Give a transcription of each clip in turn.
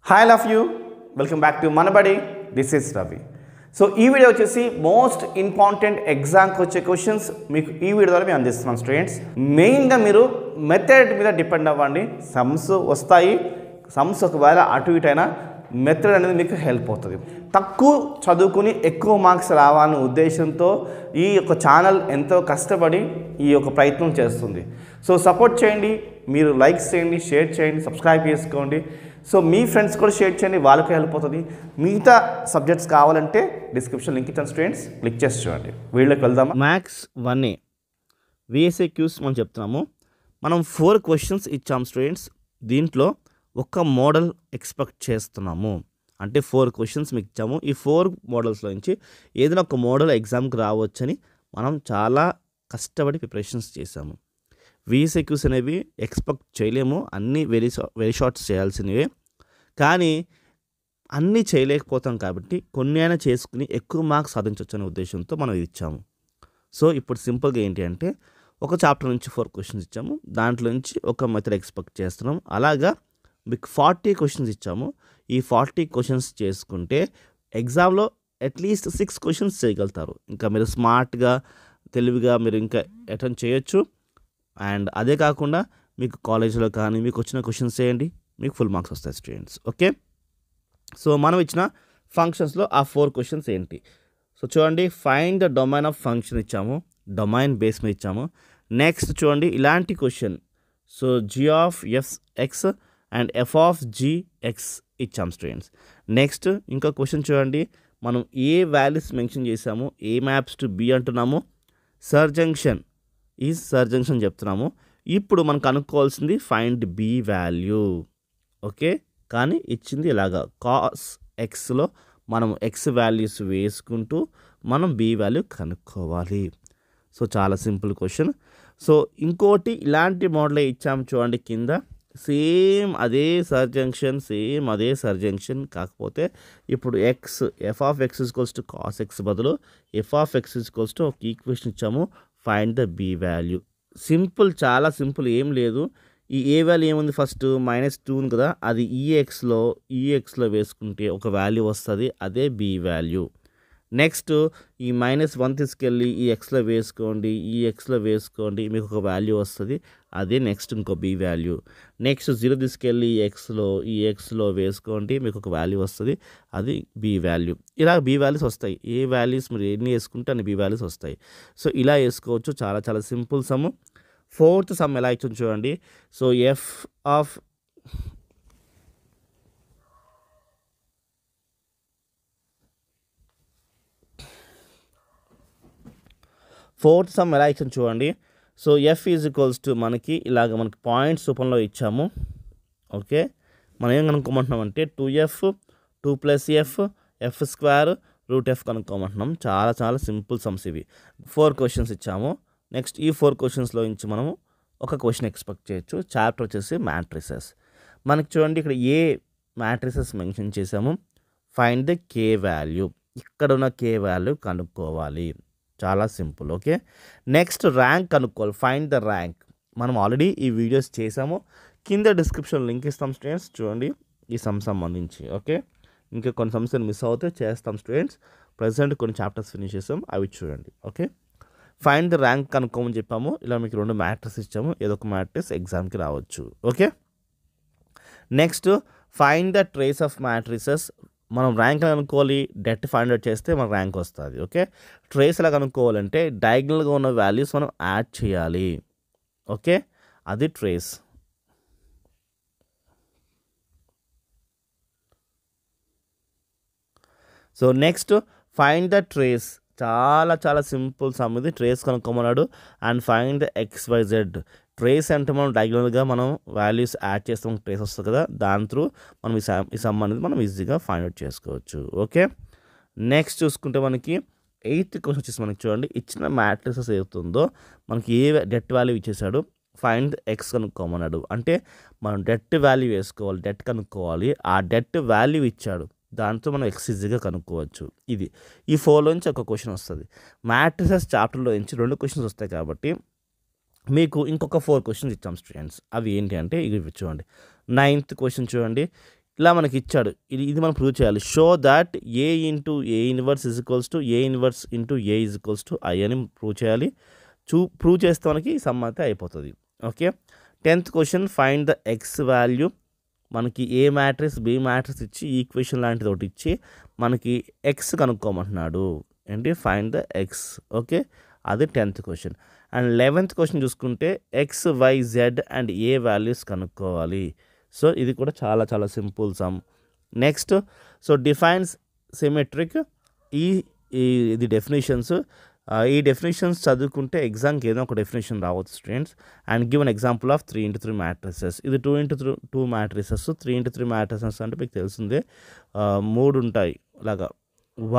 Hi love you welcome back to Manabadi this is Ravi. So ఈ video వచ్చేసి most important ఎగ్జామ్కి వచ్చే questions మీకు ఈ వీడియో ద్వారా మేము అందిస్తున్నాం స్టూడెంట్స్. మెయిన్గా మీరు మెథడ్ మీద డిపెండ్ అవ్వండి. సమ్స్ వస్తాయి, సమ్స్ ఒకవేళ అటు ఇటు అయినా మెథడ్ అనేది మీకు హెల్ప్ అవుతుంది. తక్కువ చదువుకుని ఎక్కువ మార్క్స్ రావాలనే ఉద్దేశంతో ఈ యొక్క ఛానల్ ఎంతో కష్టపడి ఈ యొక్క ప్రయత్నం చేస్తుంది. సో సపోర్ట్ చేయండి, మీరు లైక్స్ చేయండి, షేర్ చేయండి, సబ్స్క్రైబ్ చేసుకోండి. సో మీ ఫ్రెండ్స్ కూడా షేర్ చేయండి, వాళ్ళకి హెల్ప్ అవుతుంది. మిగతా సబ్జెక్ట్స్ కావాలంటే డిస్క్రిప్షన్ లింక్ ఇచ్చాను స్టూడెంట్స్, క్లిక్ చేసి చూడండి. వీళ్ళకి వెళ్దాం. మ్యాథ్స్ 1A VSAQs మనం చెప్తున్నాము. మనం 4 క్వశ్చన్స్ ఇచ్చాము స్టూడెంట్స్. దీంట్లో ఒక మోడల్ ఎక్స్పెక్ట్ చేస్తున్నాము. అంటే 4 క్వశ్చన్స్ మీకు ఇచ్చాము. ఈ 4 మోడల్స్లో నుంచి ఏదైనా ఒక మోడల్ ఎగ్జామ్కి రావచ్చని మనం చాలా కష్టపడి ప్రిపరేషన్స్ చేశాము. VSAQs అనేవి ఎక్స్పెక్ట్ చేయలేము, అన్నీ వెరీ షార్ట్స్ చేయాల్సినవే. కానీ అన్నీ చేయలేకపోతాం కాబట్టి కొన్ని అయినా చేసుకుని ఎక్కువ మార్క్స్ సాధించవచ్చు అనే ఉద్దేశంతో మనం ఇది ఇచ్చాము. సో ఇప్పుడు సింపుల్గా ఏంటి అంటే ఒక చాప్టర్ నుంచి 4 క్వశ్చన్స్ ఇచ్చాము, దాంట్లో నుంచి ఒక మెథడ్ ఎక్స్పెక్ట్ చేస్తున్నాం. అలాగా మీకు 40 క్వశ్చన్స్ ఇచ్చాము. ఈ 40 క్వశ్చన్స్ చేసుకుంటే ఎగ్జామ్లో అట్లీస్ట్ 6 క్వశ్చన్స్ చేయగలుగుతారు. ఇంకా మీరు స్మార్ట్గా తెలివిగా మీరు ఇంకా అటెంప్ట్ చేయొచ్చు. అండ్ అదే కాకుండా మీకు కాలేజ్లో కానీ మీకు వచ్చిన క్వశ్చన్స్ చేయండి, మీకు ఫుల్ మార్క్స్ వస్తాయి స్టూడెంట్స్. ఓకే, సో మనం ఇచ్చిన ఫంక్షన్స్లో ఆ 4 క్వశ్చన్స్ ఏంటి? సో చూడండి, find the domain of function ఇచ్చాము, డొమైన్ బేస్ మీద ఇచ్చాము. నెక్స్ట్ చూడండి ఇలాంటి question, so g of x and f of gx ఇచ్చాము స్టూడెంట్స్. నెక్స్ట్ ఇంకో క్వశ్చన్ చూడండి, మనం ఏ వాల్యూస్ మెన్షన్ చేసాము, ఏ మ్యాప్స్ టు బి అంటున్నాము, సర్జంక్షన్ ఈజ్ సర్జంక్షన్ చెప్తున్నాము. ఇప్పుడు మనం కనుక్కోవాల్సింది ఫైండ్ బి వాల్యూ. ఓకే, కానీ ఇచ్చింది ఇలాగా కాస్ ఎక్స్లో మనం ఎక్స్ వాల్యూస్ వేసుకుంటూ మనం బి వాల్యూ కనుక్కోవాలి. సో చాలా సింపుల్ క్వశ్చన్. సో ఇంకోటి ఇలాంటి మోడలే ఇచ్చాము చూడండి కింద, సేమ్ అదే సర్జంక్షన్ కాకపోతే ఇప్పుడు x f of x equals to cos x బదులు f of x equals to ఒక ఈక్వేషన్ ఇచ్చాము, find the b value. Simple, చాలా సింపుల్, ఏం లేదు. ఈ ఏ వాల్యూ ఏముంది, ఫస్ట్ -2 ఉంది కదా, అది ఈఎక్స్లో వేసుకుంటే ఒక వాల్యూ వస్తుంది, అదే బి వాల్యూ. నెక్స్ట్ ఈ -1 తీసుకెళ్ళి ఈ ఎక్స్లో వేసుకోండి, మీకు ఒక వాల్యూ వస్తుంది, అదే నెక్స్ట్ ఇంకో బి వాల్యూ. నెక్స్ట్ 0 తీసుకెళ్ళి ఈ ఎక్స్లో వేసుకోండి, మీకు ఒక వాల్యూ వస్తుంది, అది బి వాల్యూ. ఇలా బి వాల్యూస్ వస్తాయి. ఏ వాల్యూస్ మీరు ఎన్ని వేసుకుంటే అన్ని బి వాల్యూస్ వస్తాయి. సో ఇలా వేసుకోవచ్చు, చాలా చాలా సింపుల్ సమ్. 4th సమ్ ఎలా ఇచ్చింది చూడండి. So F of fourth sum ఎలా ఇచ్చాము చూడండి. So F is equals to మనకి పాయింట్స్ రూపంలో ఇచ్చాము. ఓకే, మనం ఏం కనుక్కోమంటున్నామంటే 2f 2 + f f² √f కనుక్కోమంటున్నాం. చాలా చాలా సింపుల్ సమ్స్ ఇవి. 4 క్వశ్చన్స్ ఇచ్చాము. నెక్స్ట్ ఈ 4 క్వశ్చన్స్లో నుంచి మనము ఒక క్వశ్చన్ ఎక్స్పెక్ట్ చేయొచ్చు. చాప్టర్ వచ్చేసి మ్యాట్రిసెస్. మనకి చూడండి ఇక్కడ ఏ మ్యాట్రిసెస్ మెన్షన్ చేసాము, ఫైండ్ ద కే వాల్యూ. ఇక్కడ ఉన్న కే వాల్యూ కనుక్కోవాలి, చాలా సింపుల్. ఓకే, నెక్స్ట్ ర్యాంక్ కనుక్కోవాలి, ఫైండ్ ద ర్యాంక్. మనం ఆల్రెడీ ఈ వీడియోస్ చేసాము, కింద డిస్క్రిప్షన్ లింక్ ఇస్తాం స్టూడెంట్స్, చూడండి ఈ సమ్ సంబంధించి. ఓకే, ఇంకా కొన్ని సమ్స్ మిస్ అవుతే చేస్తాం స్టూడెంట్స్. ప్రజెంట్ కొన్ని చాప్టర్స్ ఫినిష్ చేసాం, అవి చూడండి. ఓకే, ఫైండ్ ద ర్యాంక్ కనుక్కోమని చెప్పాము. ఇలా మీకు 2 మ్యాట్రిక్స్ ఇచ్చాము, ఏదో ఒక మ్యాట్రిక్స్ ఎగ్జామ్కి రావచ్చు. Okay, next find the trace of matrices. మనం ర్యాంక్ కనుక్కోవాలి, డెట్ ఫైండ్ అవుట్ చేస్తే మనకు ర్యాంక్ వస్తుంది. ఓకే, ట్రేస్ ఎలా కనుక్కోవాలంటే డయాగ్నల్గా ఉన్న వాల్యూస్ మనం యాడ్ చేయాలి. ఓకే, అది trace. So next find the trace. చాలా చాలా సింపుల్ సమ్ ఇది. ట్రేస్ కనుక్కోమన్నాడు. And find the XYZ. Trace అంటే మనం డయాగ్నల్గా మనం వాల్యూస్ యాడ్ చేస్తాం, ట్రేస్ వస్తుంది కదా, దాని త్రూ మనం ఈ సమ్ అనేది మనం ఈజీగా ఫైండ్ అవుట్ చేసుకోవచ్చు. ఓకే, నెక్స్ట్ చూసుకుంటే మనకి 8th క్వశ్చన్ వచ్చేసి మనకి చూడండి, ఇచ్చిన మ్యాట్రిసెస్ ఏతుందో మనకి ఏ డెట్ వాల్యూ ఇచ్చేసాడు, ఫైండ్ ఎక్స్ కనుక్కోమన్నాడు. అంటే మనం డెట్ వాల్యూ వేసుకోవాలి, డెట్ కనుక్కోవాలి. ఆ డెట్ వాల్యూ ఇచ్చాడు, దాంతో మనం ఎక్స్ ఈజీగా కనుక్కోవచ్చు. ఇది ఈ 4లో నుంచి ఒక క్వశ్చన్ వస్తుంది. మ్యాట్రిసెస్ చాప్టర్లో నుంచి 2 క్వశ్చన్స్ వస్తాయి కాబట్టి మీకు ఇంకొక 4 క్వశ్చన్స్ ఇచ్చాం స్టూడెంట్స్. అవి ఏంటి అంటే ఇవి చూడండి. 9th క్వశ్చన్ చూడండి, ఇలా మనకి ఇచ్చాడు. ఇది మనం ప్రూవ్ చేయాలి. Show that A into A inverse is equals to A inverse into A is equals to I అని ప్రూవ్ చేయాలి. ప్రూవ్ చేస్తే మనకి సమ్ అయితే అయిపోతుంది. Okay. 10th question find the X value. మనకి ఏ మ్యాట్రిక్స్ బి మ్యాట్రిక్స్ ఇచ్చి equation లాంటిది ఒకటి ఇచ్చి మనకి ఎక్స్ కనుక్కోమంటున్నాడు. ఏంటి? Find the X. ఓకే, అది 10th question. And 11th question చూసుకుంటే x y z and a values కనుక్కోవాలి. సో ఇది కూడా చాలా చాలా simple sum. Next, so defines symmetric. ఇది డెఫినేషన్స్. ఈ డెఫినేషన్స్ చదువుకుంటే ఎగ్జామ్కి ఏదో ఒక డెఫినేషన్ రావచ్చు students. And give an example of 3x3 matrices. ఇది 2x2 మ్యాట్రిసెస్. 3x3 మ్యాట్రిసెస్ అంటే మీకు తెలిసిందే, 3 ఉంటాయి ఇలాగా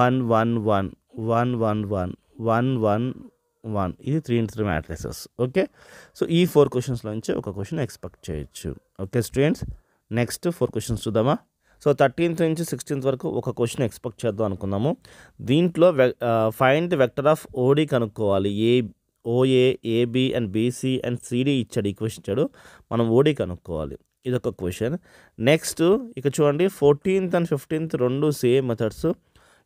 1 1 1 1 1 1 1 1 1. ఇది 3x3 మ్యాట్రిసెస్. ఓకే, సో ఈ 4 క్వశ్చన్స్లో నుంచి ఒక క్వశ్చన్ ఎక్స్పెక్ట్ చేయొచ్చు. ఓకే స్టూడెంట్స్, నెక్స్ట్ 4 క్వశ్చన్స్ చూద్దామా. సో 13th నుంచి 16th వరకు ఒక క్వశ్చన్ ఎక్స్పెక్ట్ చేద్దాం అనుకున్నాము. దీంట్లో find the vector of OD కనుక్కోవాలి. OA AB and BC and CD ఇచ్చాడు, ఈక్వేషన్ ఇచ్చాడు. మనం ఓడి కనుక్కోవాలి. ఇదొక క్వశ్చన్. నెక్స్ట్ ఇక చూడండి, 14th అండ్ 15th రెండు సేమ్ మెథడ్స్.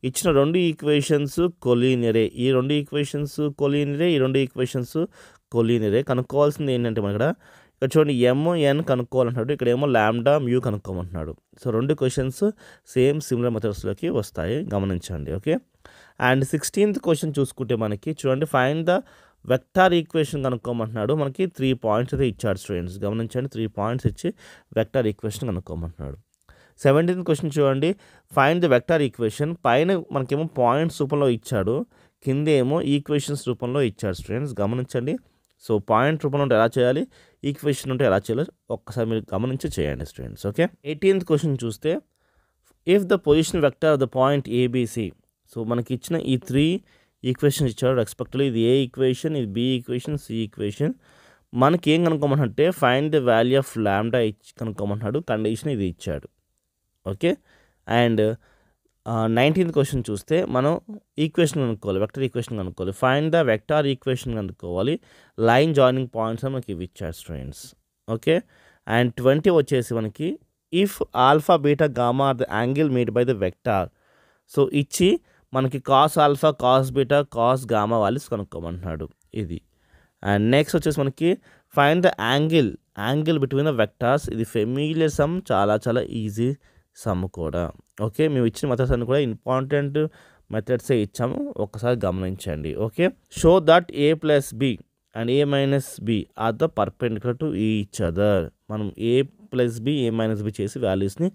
ఇచ్చిన 2 ఈక్వేషన్స్ కొలీనియరే. ఈ 2 ఈక్వేషన్స్ కొలీనియరే, ఈ 2 ఈక్వేషన్స్ కొలీనియరే. కనుక్కోవాల్సింది ఏంటంటే మన ఇక్కడ చూడండి ఎంఎన్ కనుక్కోవాలంటున్నాడు, ఇక్కడ ఏమో ల్యాండా మ్యూ కనుక్కోమంటున్నాడు. సో 2 క్వశ్చన్స్ సేమ్ సిమిలర్ మెథడ్స్లోకి వస్తాయి, గమనించండి. ఓకే. అండ్ 16th క్వశ్చన్ చూసుకుంటే మనకి చూడండి, ఫైండ్ ద వెక్టార్ ఈక్వేషన్ కనుక్కోమంటున్నాడు. మనకి 3 పాయింట్స్ అయితే ఇచ్చాడు స్టూడెంట్స్, గమనించండి. 3 పాయింట్స్ ఇచ్చి వెక్టార్ ఈక్వేషన్ కనుక్కోమంటున్నాడు. 17th క్వశ్చన్ చూడండి, ఫైండ్ ద వెక్టార్ ఈక్వేషన్. పైన మనకేమో పాయింట్స్ రూపంలో ఇచ్చాడు, కింద ఏమో ఈక్వేషన్స్ రూపంలో ఇచ్చాడు స్టూడెంట్స్, గమనించండి. సో పాయింట్ రూపంలో ఉంటే ఎలా చేయాలి, ఈక్వేషన్ ఉంటే ఎలా చేయాలో ఒక్కసారి మీరు గమనించి చేయండి స్టూడెంట్స్. ఓకే. 18th క్వశ్చన్ చూస్తే, if the position vector of the point ABC. So మనకి ఇచ్చిన ఈ 3 ఈక్వేషన్స్ ఇచ్చాడు రెస్పెక్టివ్లీ. ఇది ఏ ఈక్వేషన్, ఇది బి ఈక్వేషన్, సి ఈక్వేషన్. మనకి ఏం కనుక్కోమంటే find the value of lambda కనుక్కోమంటున్నాడు. కండిషన్ ఇది ఇచ్చాడు. ఓకే. అండ్ 19th క్వశ్చన్ చూస్తే మనం ఈక్వేషన్ కనుక్కోవాలి, వెక్టర్ ఈక్వేషన్ కనుక్కోవాలి. ఫైండ్ ద వెక్టార్ ఈక్వేషన్ కనుక్కోవాలి. లైన్ జాయినింగ్ పాయింట్స్ మనకి ఇవి ఇచ్చాడు స్టూడెంట్స్. ఓకే. అండ్ 20 వచ్చేసి మనకి if alpha beta gamma are the angle made by the vector. So ఇచ్చి మనకి cos alpha cos beta cos gamma values కనుక్కోమంటున్నాడు ఇది. అండ్ నెక్స్ట్ వచ్చేసి మనకి find the angle between the vectors. ఇది ఫెమిలియర్ సమ్, చాలా చాలా ఈజీ సమ్ కూడా. ఓకే, మేము ఇచ్చిన మెథడ్స్ అన్ని కూడా ఇంపార్టెంట్ మెథడ్సే ఇచ్చాము, ఒక్కసారి గమనించండి. Okay. Show that a plus b and a minus b are the perpendicular to each other. మనం a plus b a minus b చేసి వాల్యూస్ని,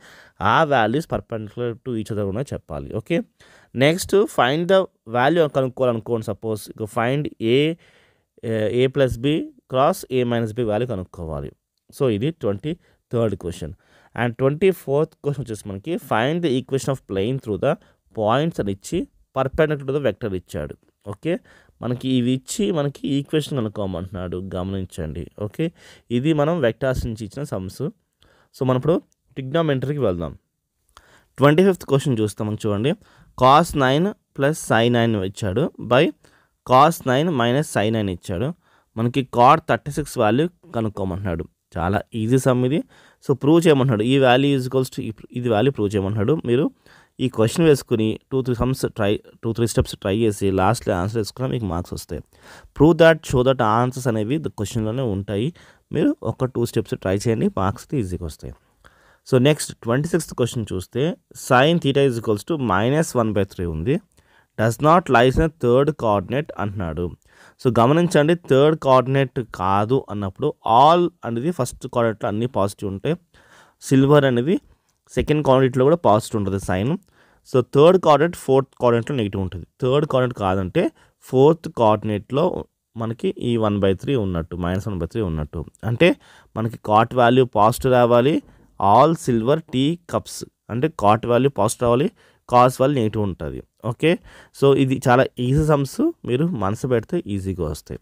ఆ values perpendicular to each other కూడా చెప్పాలి. Okay. Next find the value కనుక్కోవాలనుకోండి. Suppose ఇక find a plus b cross a minus b value కనుక్కోవాలి. So ఇది 23rd question. And 24th question వచ్చేసి మనకి find the equation of plane through the points అని ఇచ్చి పర్పెండిక్యులర్ టు ద వెక్టర్ ఇచ్చాడు. Okay, మనకి ఇవి ఇచ్చి మనకి ఈక్వేషన్ కనుక్కోమంటున్నాడు, గమనించండి. ఓకే, ఇది మనం వెక్టార్స్ నుంచి ఇచ్చిన సమ్స్. సో మనం ఇప్పుడు ట్రిగ్నోమెట్రీకి వెళ్దాం. 25th క్వశ్చన్ చూస్తాం. మనం చూడండి, కాస్ 9 ప్లస్ sin 9 ఇచ్చాడు బై కాస్ 9 మైనస్ sin 9 ఇచ్చాడు. మనకి cot 36 వాల్యూ కనుక్కోమంటున్నాడు. చాలా ఈజీ సమ్ ఇది. సో ప్రూవ్ చేయమంటున్నాడు. ఈ వాల్యూ ఈజ్ ఈక్వల్స్ టు ఇది వాల్యూ ప్రూవ్ చేయమంటున్నాడు. మీరు ఈ క్వశ్చన్ వేసుకుని 2-3 స్టెప్స్ ట్రై చేసి లాస్ట్లో ఆన్సర్ వేసుకున్నా మీకు మార్క్స్ వస్తాయి. Prove that, show that answers అనేవి క్వశ్చన్లోనే ఉంటాయి. మీరు 1-2 స్టెప్స్ ట్రై చేయండి, మార్క్స్ ఈజీగా వస్తాయి. సో నెక్స్ట్ 26th క్వశ్చన్ చూస్తే sin θ ఈజ్ ఈక్వల్స్ టు -1/3 ఉంది. Does not lies in third coordinate అంటున్నాడు. సో గమనించండి, థర్డ్ కోఆర్డినేట్ కాదు అన్నప్పుడు ఆల్ అనేది ఫస్ట్ కోఆర్డినేట్లో అన్నీ పాజిటివ్ ఉంటాయి. సిల్వర్ అనేది సెకండ్ కోఆర్డినేట్లో కూడా పాజిటివ్ ఉంటుంది sine. So third coordinate fourth కోఆర్డినేట్లో నెగిటివ్ ఉంటుంది. థర్డ్ కోఆర్డినేట్ కాదంటే ఫోర్త్ కోఆర్డినేట్లో మనకి ఈ 1/3 ఉన్నట్టు, -1/3 ఉన్నట్టు. అంటే మనకి కాట్ వాల్యూ పాజిటివ్ రావాలి. ఆల్ సిల్వర్ టీ కప్స్ అంటే కాట్ వాల్యూ పాజిటివ్ రావాలి, కాస్ వాల్యూ నెగిటివ్ ఉంటుంది. ఓకే, సో ఇది చాలా ఈజీ సమ్స్, మీరు మనసు పెడితే ఈజీగా వస్తాయి.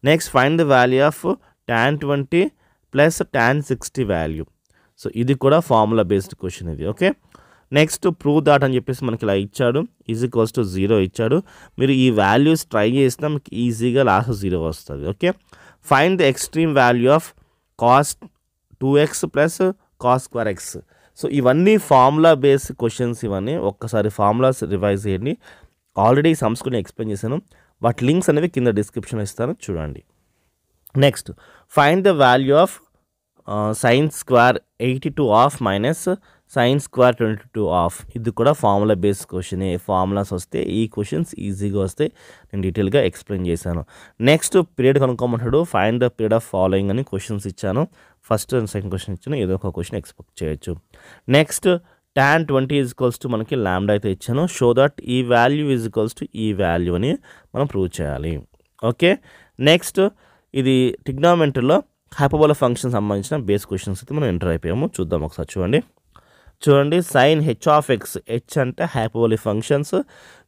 Next find the value of tan 20 plus tan 60 value. So ఇది కూడా ఫార్ములా బేస్డ్ క్వశ్చన్ ఇది. ఓకే, నెక్స్ట్ ప్రూవ్ దాట్ అని చెప్పేసి మనకి ఇలా ఇచ్చాడు, ఈజ్ ఈక్వల్స్ టు 0 ఇచ్చాడు. మీరు ఈ వాల్యూస్ ట్రై చేసినా మీకు ఈజీగా లాస్ట్ 0 వస్తుంది. Okay, find the extreme value of cos 2x plus cos square x. So ఇవన్నీ ఫార్ములా బేస్డ్ క్వశ్చన్స్, ఇవన్నీ ఒక్కసారి ఫార్ములాస్ రివైజ్ చేయండి. ఆల్రెడీ సమ్స్ కూడా ఎక్స్ప్లెయిన్ చేశాను, వాటి లింక్స్ అనేవి కింద డిస్క్రిప్షన్లో ఇస్తాను, చూడండి. Next, find the value of sine square 82 of minus sine square 22 of. ఇది కూడా ఫార్ములా బేస్డ్ క్వశ్చన్. ఫార్ములాస్ వస్తే ఈ క్వశ్చన్స్ ఈజీగా వస్తాయి, నేను డీటెయిల్గా ఎక్స్ప్లెయిన్ చేశాను. నెక్స్ట్, పీరియడ్ కనుక్కోమంటాడు. Find the period of following అని క్వశ్చన్స్ ఇచ్చాను. ఫస్ట్ అండ్ సెకండ్ క్వశ్చన్ ఇచ్చాను, ఏదో ఒక క్వశ్చన్ ఎక్స్పెక్ట్ చేయొచ్చు. Next, tan 20 is equals to మనకి ల్యాండా అయితే ఇచ్చాను. షో దట్ ఈ వాల్యూ ఈజ్ ఈక్వల్స్ టు ఈ వాల్యూ అని మనం ప్రూవ్ చేయాలి. ఓకే, నెక్స్ట్, ఇది ట్రిగ్నోమెట్రీలో హైపర్బోలా ఫంక్షన్ సంబంధించిన బేస్ క్వశ్చన్స్ అయితే మనం ఎంటర్ అయిపోయాము. చూద్దాం ఒకసారి, చూడండి. Sine h of x, h అంటే hyperbolic functions.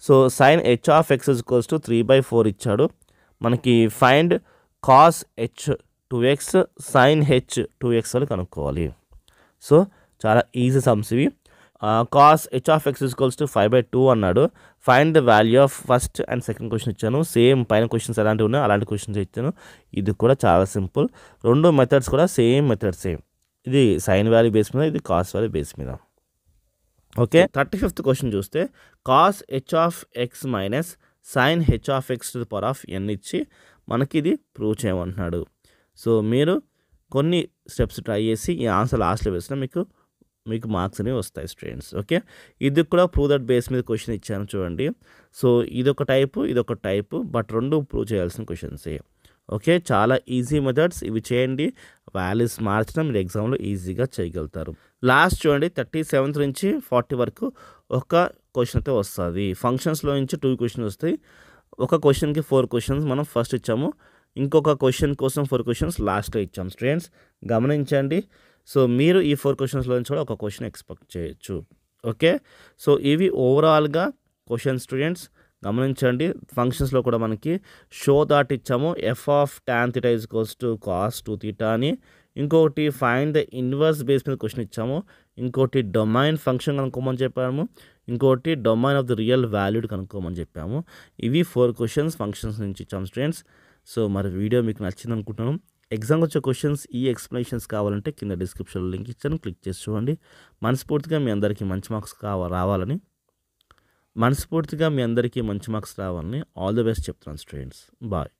So sine h of x is equals to 3/4 ఇచ్చాడు మనకి. Find cos h 2x sine h 2x అని కనుక్కోవాలి. సో చాలా ఈజీ సమ్స్ ఇవి. Cos h of x is equals to 5/2 అన్నాడు. Find the value of first and second question ఇచ్చాను. Same పైన questions ఎలాంటివి ఉన్నాయో అలాంటి క్వశ్చన్స్ ఇచ్చాను. ఇది కూడా చాలా సింపుల్. రెండు మెథడ్స్ కూడా సేమ్ మెథడ్సే. ఇది సైన్ వాల్యూ బేస్ మీద, ఇది కాస్ వాల్యూ బేస్ మీద. ఓకే, 35th క్వశ్చన్ చూస్తే cos h of x minus sine h of x to the power of n ఇచ్చి మనకి ఇది ప్రూవ్ చేయమంటున్నాడు. సో మీరు కొన్ని స్టెప్స్ ట్రై చేసి ఈ ఆన్సర్ లాస్ట్లో వేసినా మీకు మార్క్స్ అనేవి వస్తాయి స్టూడెంట్స్. ఓకే, ఇది కూడా ప్రూవ్ దట్ బేస్ మీద క్వశ్చన్ ఇచ్చాను చూడండి. సో ఇదొక టైపు, బట్ రెండు ప్రూవ్ చేయాల్సిన క్వశ్చన్సే. ఓకే, చాలా ఈజీ మెథడ్స్ ఇవి. చేయండి, వాల్యూస్ మార్చడం మీరు ఎగ్జామ్లో ఈజీగా చేయగలుగుతారు. లాస్ట్ చూడండి, 37 నుంచి 40 వరకు ఒక క్వశ్చన్ అయితే వస్తుంది. ఫంక్షన్స్లో నుంచి 2 క్వశ్చన్స్ వస్తాయి. ఒక క్వశ్చన్కి 4 క్వశ్చన్స్ మనం ఫస్ట్ ఇచ్చాము, ఇంకొక క్వశ్చన్ కోసం 4 క్వశ్చన్స్ లాస్ట్లో ఇచ్చాము. స్టూడెంట్స్ గమనించండి. సో మీరు ఈ 4 క్వశ్చన్స్లో నుంచి కూడా ఒక క్వశ్చన్ ఎక్స్పెక్ట్ చేయొచ్చు. ఓకే, సో ఇవి ఓవరాల్గా క్వశ్చన్ స్టూడెంట్స్ గమనించండి. ఫంక్షన్స్లో కూడా మనకి షో దాట్ ఇచ్చాము, F of tan theta is equals to cos 2θ అని. ఇంకొకటి ఫైండ్ ద ఇన్వర్స్ బేస్ మీద క్వశ్చన్ ఇచ్చాము. ఇంకోటి డొమైన్ ఫంక్షన్ కనుక్కోమని చెప్పాము. ఇంకోటి domain of the real valued కనుక్కోమని చెప్పాము. ఇవి 4 క్వశ్చన్స్ ఫంక్షన్స్ నుంచి ఇచ్చాము స్టూడెంట్స్. సో మరి వీడియో మీకు నచ్చింది అనుకుంటున్నాను. ఎగ్జామ్కి వచ్చే క్వశ్చన్స్ ఈ ఎక్స్ప్లెనేషన్స్ కావాలంటే కింద డిస్క్రిప్షన్లో లింక్ ఇచ్చాను, క్లిక్ చేసి చూడండి. మనస్ఫూర్తిగా మీ అందరికీ మంచి మార్క్స్ రావాలని ఆల్ ది బెస్ట్ చెప్తున్నాను స్టూడెంట్స్. బాయ్.